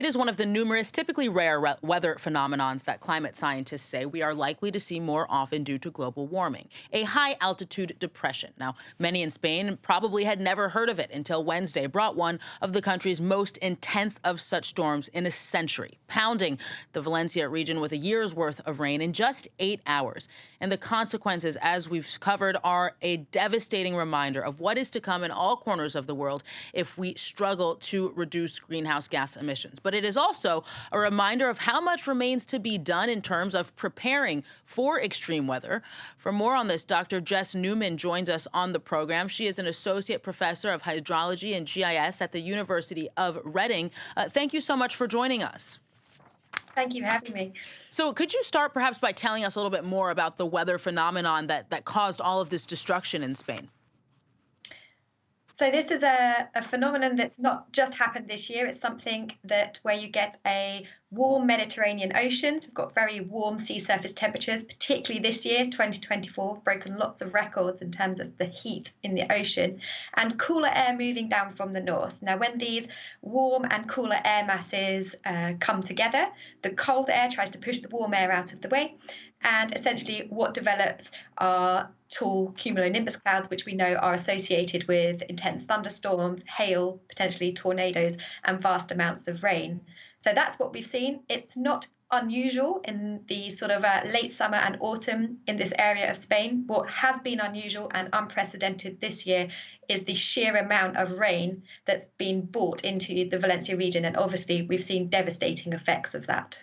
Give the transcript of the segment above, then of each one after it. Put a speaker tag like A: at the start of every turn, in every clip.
A: It is one of the numerous, typically rare weather phenomenons that climate scientists say we are likely to see more often due to global warming, a high altitude depression. Now, many in Spain probably had never heard of it until Wednesday brought one of the country's most intense of such storms in a century, pounding the Valencia region with a year's worth of rain in just 8 hours. And the consequences, as we've covered, are a devastating reminder of what is to come in all corners of the world if we struggle to reduce greenhouse gas emissions. But it is also a reminder of how much remains to be done in terms of preparing for extreme weather. For more on this, Dr. Jess Neumann joins us on the program. She is an associate professor of hydrology and GIS at the University of Reading. Thank you so much for joining us.
B: Thank you for having me.
A: So could you start perhaps by telling us a little bit more about the weather phenomenon that caused all of this destruction in Spain?
B: So this is a phenomenon that's not just happened this year. It's something that where you get a warm Mediterranean ocean. So we've got very warm sea surface temperatures, particularly this year, 2024, broken lots of records in terms of the heat in the ocean, and cooler air moving down from the north. Now, when these warm and cooler air masses come together, the cold air tries to push the warm air out of the way. And essentially what develops are tall cumulonimbus clouds, which we know are associated with intense thunderstorms, hail, potentially tornadoes, and vast amounts of rain. So that's what we've seen. It's not unusual in the sort of late summer and autumn in this area of Spain. What has been unusual and unprecedented this year is the sheer amount of rain that's been brought into the Valencia region. And obviously, we've seen devastating effects of that.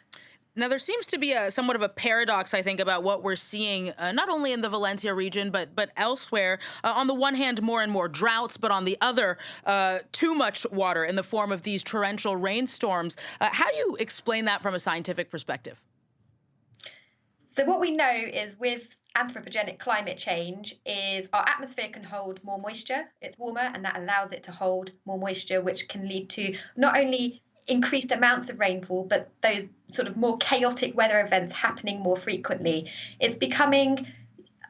A: Now, there seems to be somewhat of a paradox, I think, about what we're seeing, not only in the Valencia region, but elsewhere. On the one hand, more and more droughts, but on the other, too much water in the form of these torrential rainstorms. How do you explain that from a scientific perspective?
B: So what we know is with anthropogenic climate change is our atmosphere can hold more moisture. It's warmer, and that allows it to hold more moisture, which can lead to not only increased amounts of rainfall, but those sort of more chaotic weather events happening more frequently. It's becoming,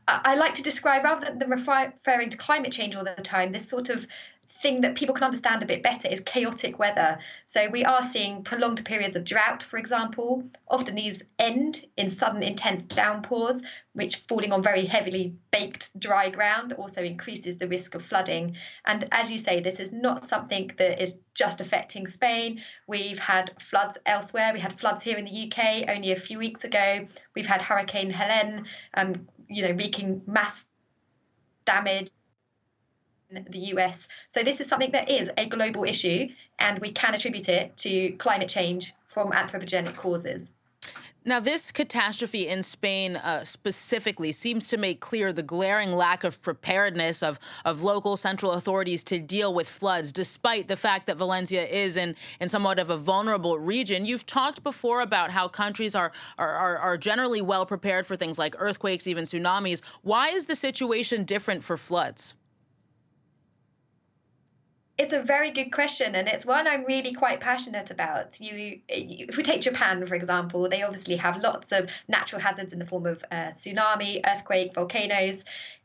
B: I like to describe, rather than referring to climate change all the time, this sort of thing that people can understand a bit better is chaotic weather. So we are seeing prolonged periods of drought, for example. Often these end in sudden intense downpours, which falling on very heavily baked dry ground also increases the risk of flooding. And as you say, this is not something that is just affecting Spain. We've had floods elsewhere. We had floods here in the UK only a few weeks ago. We've had Hurricane Helene, wreaking mass damage the US. So this is something that is a global issue, and we can attribute it to climate change from anthropogenic causes.
A: Now, this catastrophe in Spain specifically seems to make clear the glaring lack of preparedness of local central authorities to deal with floods, despite the fact that Valencia is in somewhat of a vulnerable region. You've talked before about how countries are generally well prepared for things like earthquakes, even tsunamis. Why is the situation different for floods?
B: It's a very good question, and it's one I'm really quite passionate about. If we take Japan, for example, they obviously have lots of natural hazards in the form of tsunami, earthquake, volcanoes.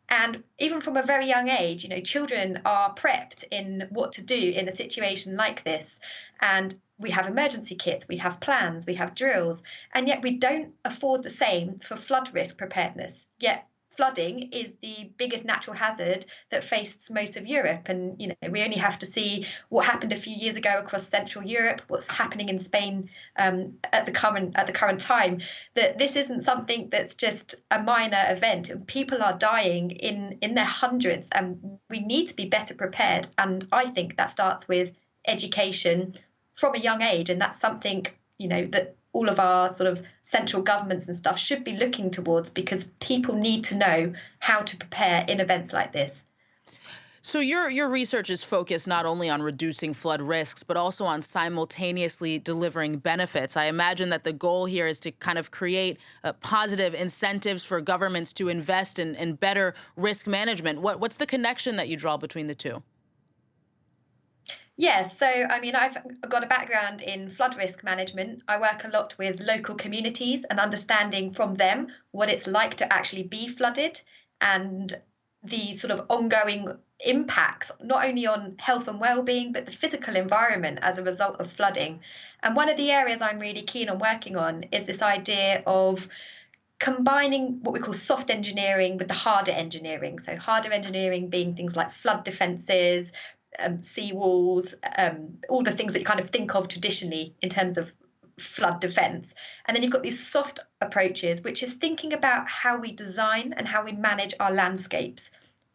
B: And even from a very young age, children are prepped in what to do in a situation like this. And we have emergency kits, we have plans, we have drills, and yet we don't afford the same for flood risk preparedness. Yet flooding is the biggest natural hazard that faced most of Europe. And, we only have to see what happened a few years ago across Central Europe, what's happening in Spain at the current time, that this isn't something that's just a minor event. And people are dying in their hundreds, and we need to be better prepared. And I think that starts with education from a young age. And that's something, that all of our sort of central governments and stuff should be looking towards, because people need to know how to prepare in events like this.
A: So your research is focused not only on reducing flood risks, but also on simultaneously delivering benefits. I imagine that the goal here is to kind of create positive incentives for governments to invest in better risk management. What's the connection that you draw between the two?
B: Yes, so I've got a background in flood risk management. I work a lot with local communities and understanding from them what it's like to actually be flooded and the sort of ongoing impacts not only on health and well-being but the physical environment as a result of flooding. And one of the areas I'm really keen on working on is this idea of combining what we call soft engineering with the harder engineering. So harder engineering being things like flood defences, seawalls, all the things that you kind of think of traditionally in terms of flood defence. And then you've got these soft approaches, which is thinking about how we design and how we manage our landscapes.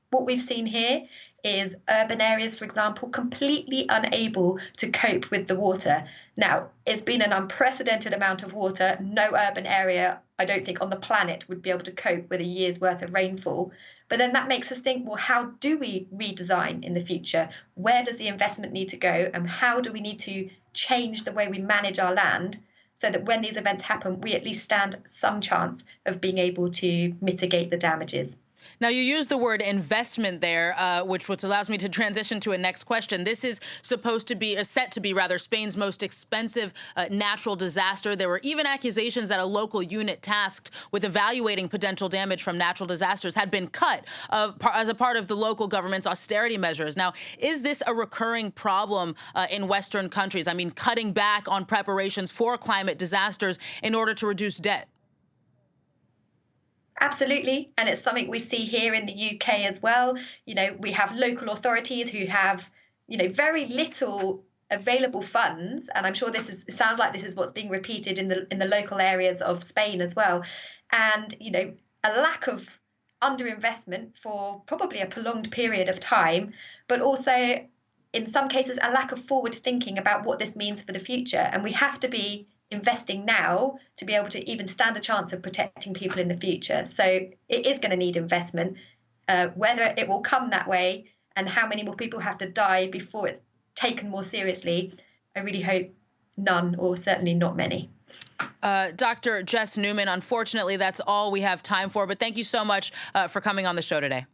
B: What we've seen here is urban areas, for example, completely unable to cope with the water. Now, it's been an unprecedented amount of water. No urban area, I don't think, on the planet would be able to cope with a year's worth of rainfall. But then that makes us think, well, how do we redesign in the future? Where does the investment need to go? And how do we need to change the way we manage our land so that when these events happen, we at least stand some chance of being able to mitigate the damages?
A: Now, you use the word investment there, which allows me to transition to a next question. This is supposed to be, set to be rather, Spain's most expensive natural disaster. There were even accusations that a local unit tasked with evaluating potential damage from natural disasters had been cut as a part of the local government's austerity measures. Now, is this a recurring problem in Western countries? I mean, cutting back on preparations for climate disasters in order to reduce debt?
B: Absolutely. And it's something we see here in the UK as well. We have local authorities who have, very little available funds. And I'm sure it sounds like this is what's being repeated in the local areas of Spain as well. And, a lack of underinvestment for probably a prolonged period of time, but also in some cases, a lack of forward thinking about what this means for the future. And we have to be investing now to be able to even stand a chance of protecting people in the future. So it is going to need investment. Whether it will come that way and how many more people have to die before it's taken more seriously, I really hope none, or certainly not many.
A: Dr. Jess Neumann, unfortunately, that's all we have time for. But thank you so much for coming on the show today.